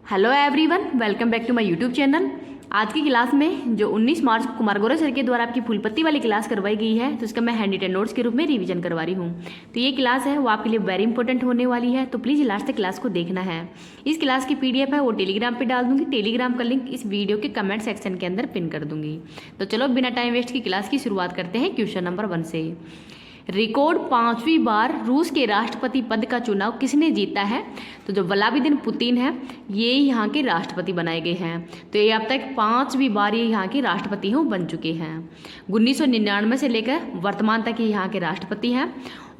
Hello everyone, welcome back to my YouTube channel. आज की class में जो 19 मार्च को कुमार गौरव सर के द्वारा आपकी फुल पत्ती वाली क्लास करवाई गई है, तो उसका मैं हैंड रिटन नोट्स के रूप में रिवीजन करवा रही हूँ। तो ये क्लास है वो आपके लिए वेरी इंपॉर्टेंट होने वाली है, तो प्लीज़ लास्ट तक क्लास को देखना है। इस क्लास की पीडीएफ है वो टेलीग्राम पे डाल दूंगी। टेलीग्राम का लिंक इस वीडियो के कमेंट सेक्शन के अंदर पिन कर दूंगी। तो चलो बिना टाइम वेस्ट की क्लास की शुरुआत करते हैं क्वेश्चन नंबर 1 से। रिकॉर्ड 5वीं बार रूस के राष्ट्रपति पद का चुनाव किसने जीता है? तो जो व्लादिमीर पुतिन है ये यहाँ के राष्ट्रपति बनाए गए हैं। तो ये अब तक 5वीं बार ये यहाँ के राष्ट्रपति बन चुके हैं। 1999 से लेकर वर्तमान तक ये यहाँ के राष्ट्रपति हैं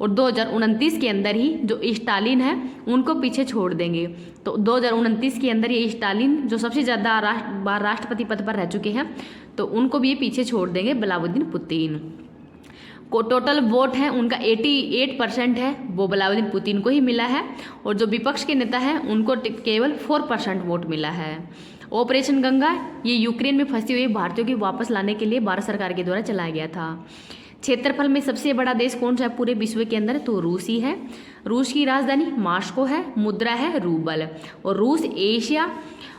और 2029 के अंदर ही जो स्टालिन है उनको पीछे छोड़ देंगे। तो 2029 के अंदर ये स्टालिन जो सबसे ज़्यादा बार राष्ट्रपति पद पर रह चुके हैं, तो उनको भी ये पीछे छोड़ देंगे व्लादिमीर पुतिन को। टोटल वोट है उनका 88% है वो व्लादिमीर पुतिन को ही मिला है, और जो विपक्ष के नेता हैं उनको केवल 4% वोट मिला है। ऑपरेशन गंगा ये यूक्रेन में फंसी हुई भारतीयों को वापस लाने के लिए भारत सरकार के द्वारा चलाया गया था। क्षेत्रफल में सबसे बड़ा देश कौन सा है पूरे विश्व के अंदर? तो रूस ही है। रूस की राजधानी मॉस्को है, मुद्रा है रूबल, और रूस एशिया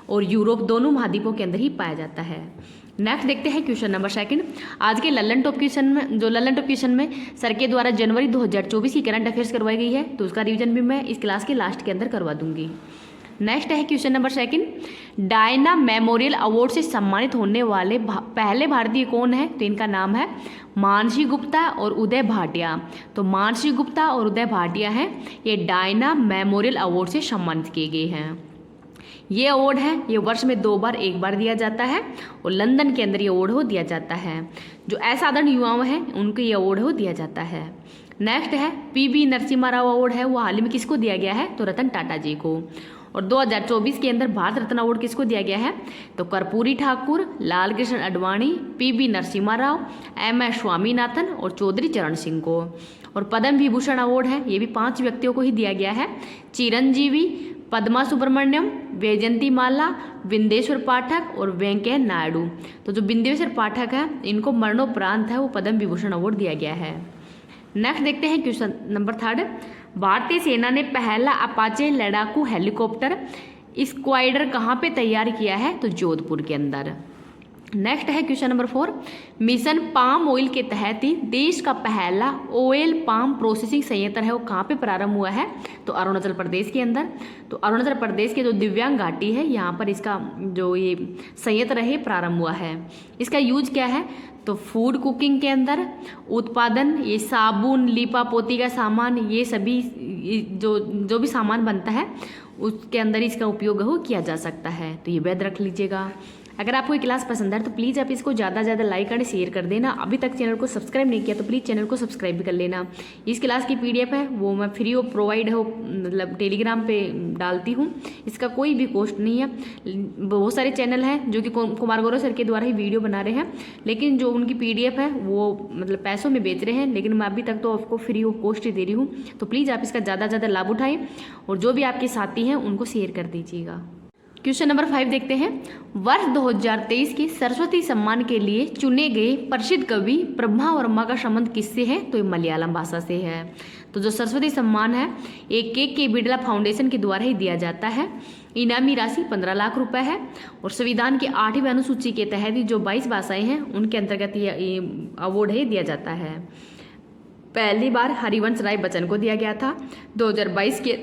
और यूरोप दोनों महाद्वीपों के अंदर ही पाया जाता है। नेक्स्ट देखते हैं क्वेश्चन नंबर 2। आज के लल्लन टॉप क्वेश्चन में सर के द्वारा जनवरी 2024 की करंट अफेयर्स करवाई गई है, तो उसका रिवीजन भी मैं इस क्लास के लास्ट के अंदर करवा दूंगी। नेक्स्ट है question number 2। Diana memorial award से सम्मानित होने वाले पहले भारतीय कौन है? तो इनका नाम है मानसी गुप्ता और उदय भाटिया। तो मानसी गुप्ता और उदय भाटिया हैं ये डायना मेमोरियल अवार्ड से सम्मानित किए गए हैं। ये अवार्ड है ये वर्ष में 2 बार एक बार दिया जाता है, और लंदन के अंदर ये अवार्ड दिया जाता है। जो असाधारण युवाओं हैं उनको ये अवार्ड दिया जाता है। नेक्स्ट है पीवी नरसिम्हा राव अवार्ड है वो हाल ही में किसको दिया गया है? तो रतन टाटा जी को। और 2024 के अंदर भारत रत्न अवार्ड किसको दिया गया है? तो कर्पूरी ठाकुर, लाल कृष्ण आडवाणी, पीवी नरसिम्हा राव, एम.एस. स्वामीनाथन और चौधरी चरण सिंह को। और पद्म विभूषण अवार्ड है ये भी 5 व्यक्तियों को ही दिया गया है। चिरंजीवी, पद्मा सुब्रमण्यम, वैजयंती माला, बिंदेश्वर पाठक और वेंकैया नायडू। तो जो बिंदेश्वर पाठक है इनको मरणोपरांत है वो पद्म विभूषण अवार्ड दिया गया है। नेक्स्ट देखते हैं क्वेश्चन नंबर 3। भारतीय सेना ने पहला अपाचे लड़ाकू हेलीकॉप्टर स्क्वाड्रन कहाँ पे तैयार किया है? तो जोधपुर के अंदर। नेक्स्ट है question number 4। Mission palm oil के तहत ही देश का पहला ऑयल पाम प्रोसेसिंग संयंत्र है वो कहाँ पे प्रारंभ हुआ है? तो अरुणाचल प्रदेश के अंदर। तो अरुणाचल प्रदेश के जो दिव्यांग घाटी है यहाँ पर इसका जो ये संयंत्र है प्रारंभ हुआ है। इसका यूज क्या है? तो फूड कुकिंग के अंदर उत्पादन, ये साबुन, लीपा पोती का सामान, ये सभी जो भी सामान बनता है उसके अंदर इसका उपयोग किया जा सकता है। तो ये याद रख लीजिएगा। अगर आपको ये क्लास पसंद है तो प्लीज़ आप इसको ज़्यादा से ज़्यादा लाइक और शेयर कर देना। अभी तक चैनल को सब्सक्राइब नहीं किया तो प्लीज़ चैनल को सब्सक्राइब भी कर लेना। इस क्लास की पीडीएफ है वो मैं फ्री ऑफ प्रोवाइड मतलब टेलीग्राम पे डालती हूँ, इसका कोई भी कॉस्ट नहीं है। बहुत सारे चैनल हैं जो कि कुमार गौरव सर के द्वारा ही वीडियो बना रहे हैं, लेकिन जो उनकी पीडीएफ है वो मतलब पैसों में बेच रहे हैं, लेकिन मैं अभी तक तो आपको फ्री ऑफ कॉस्ट ही दे रही हूँ। तो प्लीज़ आप इसका ज़्यादा से ज़्यादा लाभ उठाएँ और जो भी आपके साथी हैं उनको शेयर कर दीजिएगा। क्वेश्चन नंबर 5 देखते हैं। वर्ष 2023 के सरस्वती सम्मान के लिए चुने गए प्रसिद्ध कवि प्रभा वर्मा का संबंध किससे है? तो ये मलयालम भाषा से है। तो जो सरस्वती सम्मान है एक के बिड़ला फाउंडेशन के द्वारा ही दिया जाता है। इनामी राशि 15 लाख रुपए है, और संविधान की 8वीं अनुसूची के तहत जो 22 भाषाएं हैं उनके अंतर्गत ये अवार्ड है दिया जाता है। पहली बार हरिवंश राय बच्चन को दिया गया था। 2022 के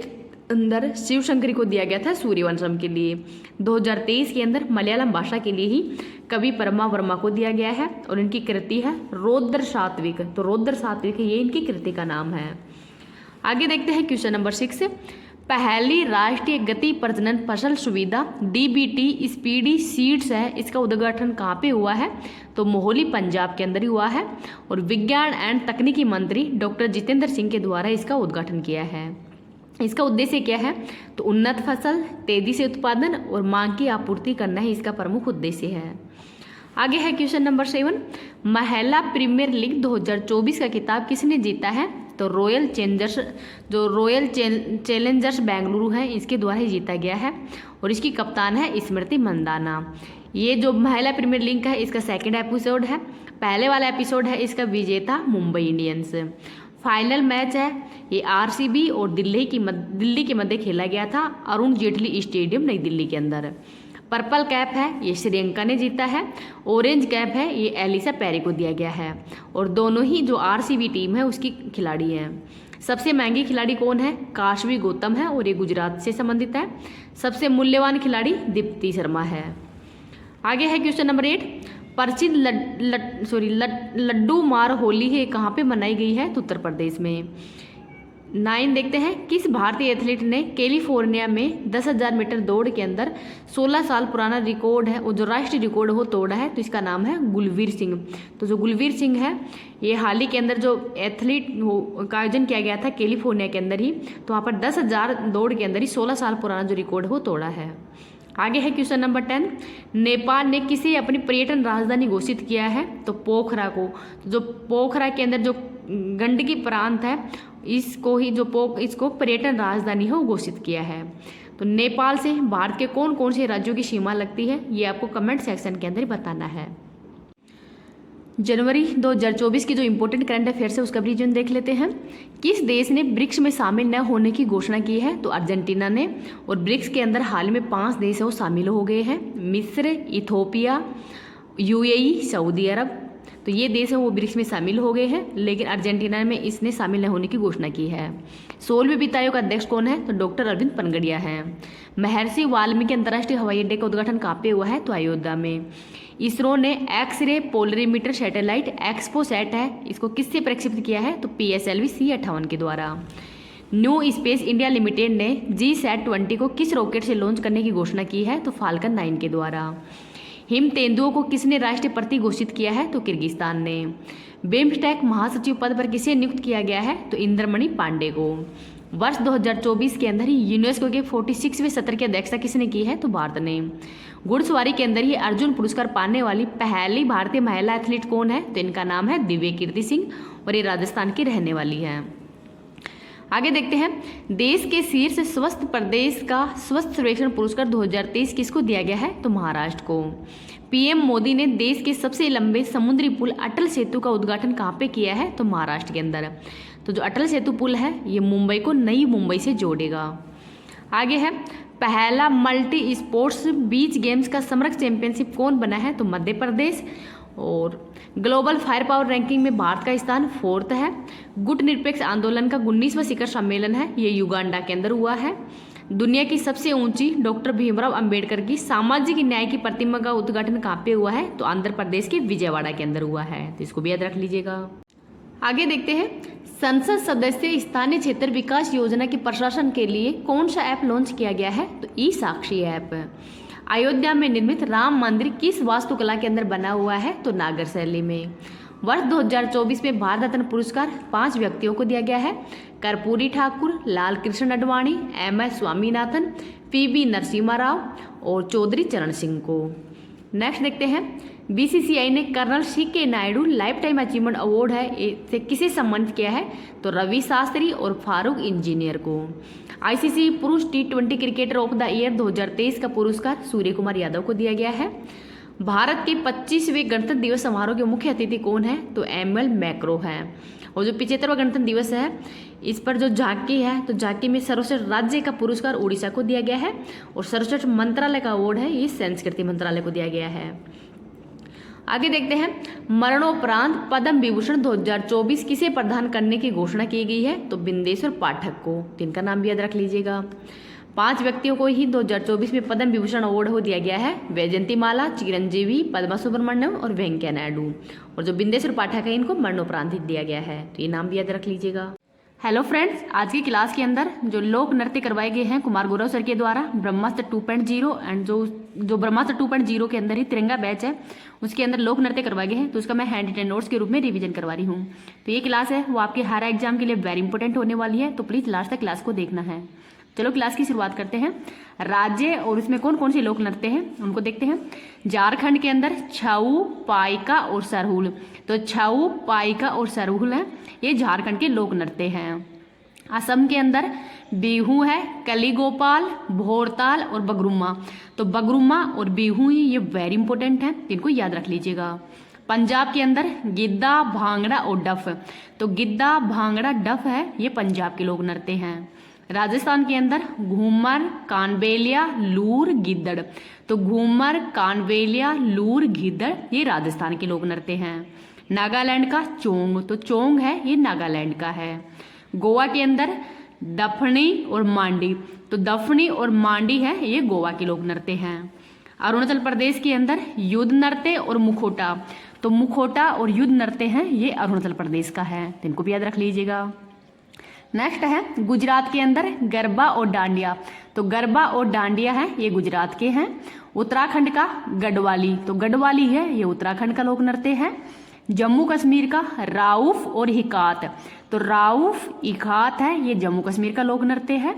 अंदर शिव शंकरी को दिया गया था सूर्यवंशम के लिए। 2023 के अंदर मलयालम भाषा के लिए ही कवि परमा वर्मा को दिया गया है, और इनकी कृति है रौद्र सात्विक। तो रौद्र सात्विक ये इनकी कृति का नाम है। आगे देखते हैं क्वेश्चन नंबर 6। पहली राष्ट्रीय गति प्रजनन फसल सुविधा DBT स्पीडी सीड्स है इसका उद्घाटन कहाँ पे हुआ है? तो मोहाली पंजाब के अंदर ही हुआ है, और विज्ञान एंड तकनीकी मंत्री डॉक्टर जितेंद्र सिंह के द्वारा इसका उद्घाटन किया है। इसका उद्देश्य क्या है? तो उन्नत फसल, तेजी से उत्पादन और मांग की आपूर्ति करना ही इसका प्रमुख उद्देश्य है। आगे है क्वेश्चन नंबर 7। महिला प्रीमियर लीग 2024 का खिताब किसने जीता है? तो रॉयल चैलेंजर्स बेंगलुरु है इसके द्वारा ही जीता गया है, और इसकी कप्तान है स्मृति मंदाना। ये जो महिला प्रीमियर लीग का है इसका 2nd एपिसोड है। पहले वाला एपिसोड है इसका विजेता मुंबई इंडियंस। फाइनल मैच है ये आरसीबी और दिल्ली के मध्य खेला गया था अरुण जेटली स्टेडियम नई दिल्ली के अंदर। पर्पल कैप है ये श्रीलंका ने जीता है, ऑरेंज कैप है ये एलिसा पेरी को दिया गया है और दोनों ही जो आरसीबी टीम है उसकी खिलाड़ी हैं। सबसे महंगी खिलाड़ी कौन है? काशवी गौतम है और ये गुजरात से संबंधित है। सबसे मूल्यवान खिलाड़ी दीप्ति शर्मा है। आगे है क्वेश्चन नंबर 8, प्रसिद्ध लड्डू मार होली है कहाँ पे मनाई गई है? तो उत्तर प्रदेश में। 9 देखते हैं, किस भारतीय एथलीट ने कैलिफोर्निया में 10,000 मीटर दौड़ के अंदर 16 साल पुराना रिकॉर्ड है और जो राष्ट्रीय रिकॉर्ड वो तोड़ा है? तो इसका नाम है गुलवीर सिंह। तो जो गुलवीर सिंह है ये हाल ही के अंदर जो एथलीट का आयोजन किया गया था कैलिफोर्निया के अंदर ही, तो वहाँ पर 10,000 दौड़ के अंदर ही 16 साल पुराना जो रिकॉर्ड है वो तोड़ा है। आगे है क्वेश्चन नंबर 10, नेपाल ने किसे अपनी पर्यटन राजधानी घोषित किया है? तो पोखरा को। जो पोखरा के अंदर जो गंडकी प्रांत है इसको ही इसको पर्यटन राजधानी है वो घोषित किया है। तो नेपाल से भारत के कौन कौन से राज्यों की सीमा लगती है ये आपको कमेंट सेक्शन के अंदर ही बताना है। जनवरी 2024 की जो इम्पोर्टेंट करंट अफेयर्स है उसका भी रिवीजन देख लेते हैं। किस देश ने ब्रिक्स में शामिल न होने की घोषणा की है? तो अर्जेंटीना ने। और ब्रिक्स के अंदर हाल में 5 देश है वो शामिल हो गए हैं, मिस्र, इथोपिया, यूएई, सऊदी अरब। तो ये देश है वो ब्रिक्स में शामिल हो गए हैं, लेकिन अर्जेंटीना में इसने शामिल न होने की घोषणा की है। 16वें वित्त आयोग का अध्यक्ष कौन है? तो डॉक्टर अरविंद पनगड़िया हैं। महर्षि वाल्मीकि अंतर्राष्ट्रीय हवाई अड्डे का उद्घाटन कहाँ पे हुआ है? तो अयोध्या में। इसरो ने एक्स-रे पोलरीमीटर सैटेलाइट एक्सपोसैट है इसको किससे प्रक्षेपित किया है? तो PSLV C58 के द्वारा। न्यू स्पेस इंडिया लिमिटेड ने GSAT-20 को किस रॉकेट से लॉन्च करने की घोषणा की है? तो फाल्कन 9 के द्वारा। हिम तेंदुओं को किसने राष्ट्रीय प्रतीक घोषित किया है? तो किर्गिस्तान ने। बिम्स्टेक महासचिव पद पर किसे नियुक्त किया गया है? तो इंद्रमणि पांडे को। वर्ष 2024 के अंदर ही यूनेस्को के 46वें सत्र की अध्यक्षता किसने की है? तो भारत ने। घुड़सवारी के अंदर ही अर्जुन पुरस्कार पाने वाली पहली भारतीय महिला एथलीट कौन है? तो इनका नाम है दिव्य कीर्ति सिंह और ये राजस्थान की रहने वाली हैं। आगे देखते हैं, देश के शीर्ष स्वस्थ प्रदेश का स्वस्थ सर्वेक्षण पुरस्कार 2023 किसको दिया गया है? तो महाराष्ट्र को। पीएम मोदी ने देश के सबसे लंबे समुद्री पुल अटल सेतु का उद्घाटन कहाँ पे किया है? तो महाराष्ट्र के अंदर। तो जो अटल सेतु पुल है ये मुंबई को नई मुंबई से जोड़ेगा। आगे है, पहला मल्टी स्पोर्ट्स बीच गेम्स का समरक चैंपियनशिप कौन बना है? तो मध्य प्रदेश। और ग्लोबल फायर पावर रैंकिंग में भारत का स्थान 4th है। गुट निरपेक्ष आंदोलन का 19वां शिखर सम्मेलन है ये युगांडा के अंदर हुआ है। दुनिया की सबसे ऊंची डॉक्टर भीमराव अंबेडकर की सामाजिक न्याय की प्रतिमा का उद्घाटन कहाँ पे हुआ है? तो आंध्र प्रदेश के विजयवाड़ा के अंदर हुआ है, तो इसको भी याद रख लीजिएगा। आगे देखते हैं, संसद सदस्य स्थानीय क्षेत्र विकास योजना के प्रशासन के लिए कौन सा ऐप लॉन्च किया गया है? तो ई-साक्षी ऐप। अयोध्या में निर्मित राम मंदिर किस वास्तुकला के अंदर बना हुआ है? तो नागर शैली में। वर्ष 2024 में भारत रत्न पुरस्कार 5 व्यक्तियों को दिया गया है, कर्पूरी ठाकुर, लाल कृष्ण अडवाणी, MS स्वामीनाथन, PV नरसिम्हा राव और चौधरी चरण सिंह को। नेक्स्ट देखते हैं, BCCI ने colonel CK Naidu lifetime achievement award है इसे किसे सम्मानित किया है? तो रवि शास्त्री और फारूक इंजीनियर को। ICC पुरुष T20 cricketer of the year 2023 का पुरस्कार सूर्य कुमार यादव को दिया गया है। भारत के 25वें गणतंत्र दिवस समारोह के मुख्य अतिथि कौन है? तो एमुअल मैक्रो है। और जो 75वां गणतंत्र दिवस है इस पर जो झांकी है तो झांकी में सर्वश्रेष्ठ राज्य का पुरस्कार उड़ीसा को दिया गया है और सर्वश्रेष्ठ मंत्रालय का अवार्ड है ये संस्कृति मंत्रालय को दिया गया है। आगे देखते हैं, मरणोपरांत पद्म विभूषण 2024 किसे प्रदान करने की घोषणा की गई है? तो बिंदेश्वर पाठक को। जिनका नाम भी याद रख लीजिएगा। 5 व्यक्तियों को ही 2024 में पद्म विभूषण अवार्ड हो दिया गया है, वैजयंती माला, चिरंजीवी, पद्मा सुब्रमण्यम और वेंकैया नायडू। और जो बिंदेश्वर पाठक है इनको मरणोपरांत दिया गया है, तो ये नाम भी याद रख लीजिएगा। हेलो फ्रेंड्स, आज की क्लास के अंदर जो लोक नृत्य करवाए गए हैं कुमार गौरव सर के द्वारा ब्रह्मास्त्र 2.0 एंड जो ब्रह्मास्त्र 2.0 के अंदर ही तिरंगा बैच है उसके अंदर लोक नृत्य करवाए गए हैं, तो उसका मैं हैंड रिटन नोट्स के रूप में रिवीजन करवा रही हूँ। तो ये क्लास है वो आपके हर एग्जाम के लिए वेरी इंपॉर्टेंट होने वाली है, तो प्लीज़ लास्ट तक क्लास को देखना है। चलो क्लास की शुरुआत करते हैं। राज्य और इसमें कौन कौन से लोक नृत्य हैं उनको देखते हैं। झारखंड के अंदर छऊ, पाइका और सरहुल। तो छऊ, पाइका और सरहुल है ये झारखंड के लोक नृत्य हैं। असम के अंदर बिहू है, कलीगोपाल, भोरताल और बगरुम्मा। तो बगरुम्मा और बिहू ही ये वेरी इंपॉर्टेंट हैं, इनको याद रख लीजिएगा। पंजाब के अंदर गिद्दा, भांगड़ा और डफ। तो गिद्दा, भांगड़ा, डफ है ये पंजाब के लोक नृत्य हैं। राजस्थान के अंदर घूमर, कानबेलिया, लूर, गिद्दड़। तो घूमर, कानबेलिया, लूर, गिद्दड़ ये राजस्थान के लोक नृत्य हैं। नागालैंड का चोंग। तो चोंग है ये नागालैंड का है। गोवा के अंदर दफनी और मांडी। तो दफनी और मांडी है ये गोवा के लोक नृत्य हैं। अरुणाचल प्रदेश के अंदर युद्ध नृत्य और मुखोटा। तो मुखोटा और युद्ध नृत्य हैं ये अरुणाचल प्रदेश का है, तो इनको भी याद रख लीजिएगा। नेक्स्ट है गुजरात के अंदर गरबा और डांडिया। तो गरबा और डांडिया है ये गुजरात के हैं। उत्तराखंड का गढ़वाली। तो गढ़वाली है ये उत्तराखंड का लोक नृत्य है। जम्मू कश्मीर का राउफ और हिकात। तो राउफ, इखात है ये जम्मू कश्मीर का लोक नृत्य है।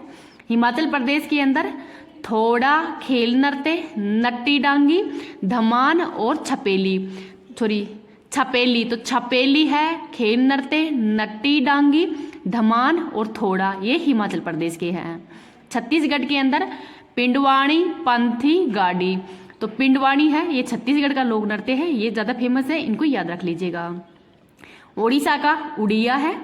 हिमाचल प्रदेश के अंदर थोड़ा खेल नृत्य, नट्टी डांगी, धमान और छपेली। तो छपेली है खेल नृत्य, नट्टी डांगी, धमान और थोड़ा ये हिमाचल प्रदेश के हैं। छत्तीसगढ़ के अंदर पिंडवाणी, पंथी, गाड़ी। तो पिंडवाणी है ये छत्तीसगढ़ का लोक नृत्य है, ये ज़्यादा फेमस है, इनको याद रख लीजिएगा। ओडिशा का उड़िया है।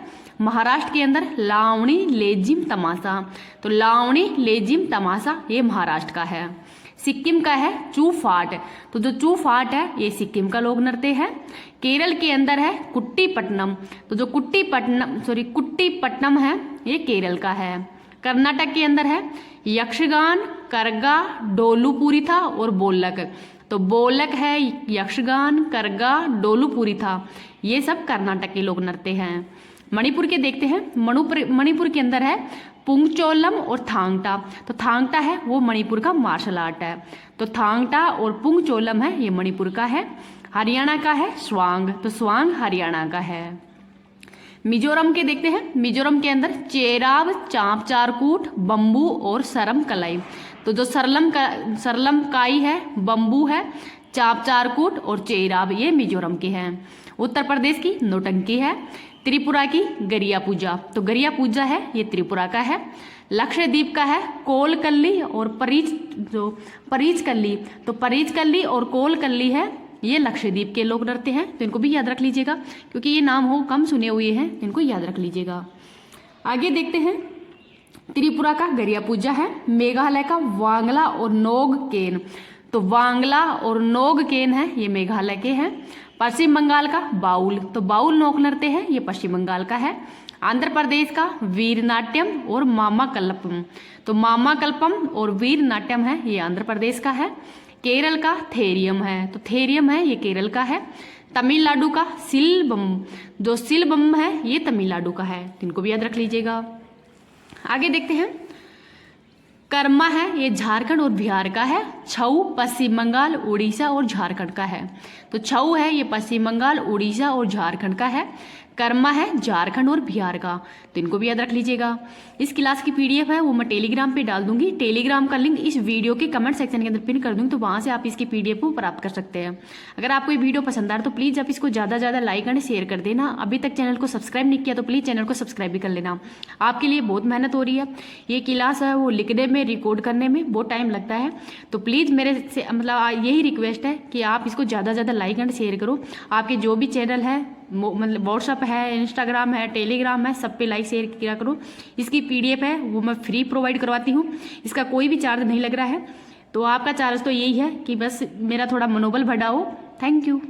महाराष्ट्र के अंदर लावणी, लेजिम, तमाशा। तो लावणी, लेजिम, तमाशा ये महाराष्ट्र का है। सिक्किम का है चूफाट। तो जो चूफाट है ये सिक्किम का लोक नृत्य है। केरल के अंदर है कुट्टीपट्टनम। तो जो कुट्टीपट्टनम है ये केरल का है। कर्नाटक के अंदर है यक्षगान, करगा, डोलूपुरी था और बोलक। तो बोलक है यक्षगान, करगा, डोलूपुरी था ये सब कर्नाटक के लोक नृत्य हैं। मणिपुर के देखते हैं। मणिपुर के अंदर है पुंगचोलम और थांगटा। तो थांगटा है वो मणिपुर का मार्शल आर्ट है। तो थांगटा और पुंगचोलम है ये मणिपुर का है। हरियाणा का है स्वांग। तो स्वांग हरियाणा का है। मिजोरम के देखते हैं। मिजोरम के अंदर चेराव, चांप चारकूट, बम्बू और सरम कलाई। तो जो सरलम काई है, बम्बू है, चाप चारकूट और चेराव ये मिजोरम के हैं। उत्तर प्रदेश की नौटंकी है। त्रिपुरा की गरिया पूजा। तो गरिया पूजा है ये त्रिपुरा का है। लक्षद्वीप का है कोलकल्ली और परीचकल्ली। तो परीचकल्ली और कोलकल्ली है ये लक्षद्वीप के लोक नृत्य हैं, तो इनको भी याद रख लीजिएगा क्योंकि ये नाम हो कम सुने हुए हैं, इनको याद रख लीजिएगा। आगे देखते हैं। त्रिपुरा का गरिया पूजा है। मेघालय का वांगला और नोगकेन। तो वांगला और नोगकेन है ये मेघालय के हैं। पश्चिम बंगाल का बाउल। तो बाउल लोक नृत्य है ये पश्चिम बंगाल का है। आंध्र प्रदेश का वीर नाट्यम और मामा कल्पम। तो मामा कल्पम और वीर नाट्यम है ये आंध्र प्रदेश का है। केरल का थेरियम है। तो थेरियम है ये केरल का है। तमिलनाडु का सिलबम। जो सिलबम है ये तमिलनाडु का है, इनको भी याद रख लीजिएगा। आगे देखते हैं। कर्मा है ये झारखंड और बिहार का है। छऊ पश्चिम बंगाल, उड़ीसा और झारखंड का है। तो छऊ है ये पश्चिम बंगाल, उड़ीसा और झारखंड का है। कर्मा है झारखंड और बिहार का, तो इनको भी याद रख लीजिएगा। इस क्लास की पीडीएफ है वो मैं टेलीग्राम पे डाल दूंगी। टेलीग्राम का लिंक इस वीडियो के कमेंट सेक्शन के अंदर पिन कर दूंगी, तो वहाँ से आप इसकी पीडीएफ को प्राप्त कर सकते हैं। अगर आपको ये वीडियो पसंद आ रहा है तो प्लीज़ आप इसको ज़्यादा से ज़्यादा लाइक एंड शेयर कर देना। अभी तक चैनल को सब्सक्राइब नहीं किया तो प्लीज़ चैनल को सब्सक्राइब भी कर लेना। आपके लिए बहुत मेहनत हो रही है। ये क्लास है वो लिखने में, रिकॉर्ड करने में बहुत टाइम लगता है, तो प्लीज़ मेरे से मतलब यही रिक्वेस्ट है कि आप इसको ज़्यादा से ज़्यादा लाइक एंड शेयर करो। आपके जो भी चैनल है, मतलब व्हाट्सअप है, इंस्टाग्राम है, टेलीग्राम है, सब पे लाइक शेयर किया करो। इसकी पीडीएफ है वो मैं फ्री प्रोवाइड करवाती हूँ, इसका कोई भी चार्ज नहीं लग रहा है। तो आपका चार्ज तो यही है कि बस मेरा थोड़ा मनोबल बढ़ाओ। Thank you.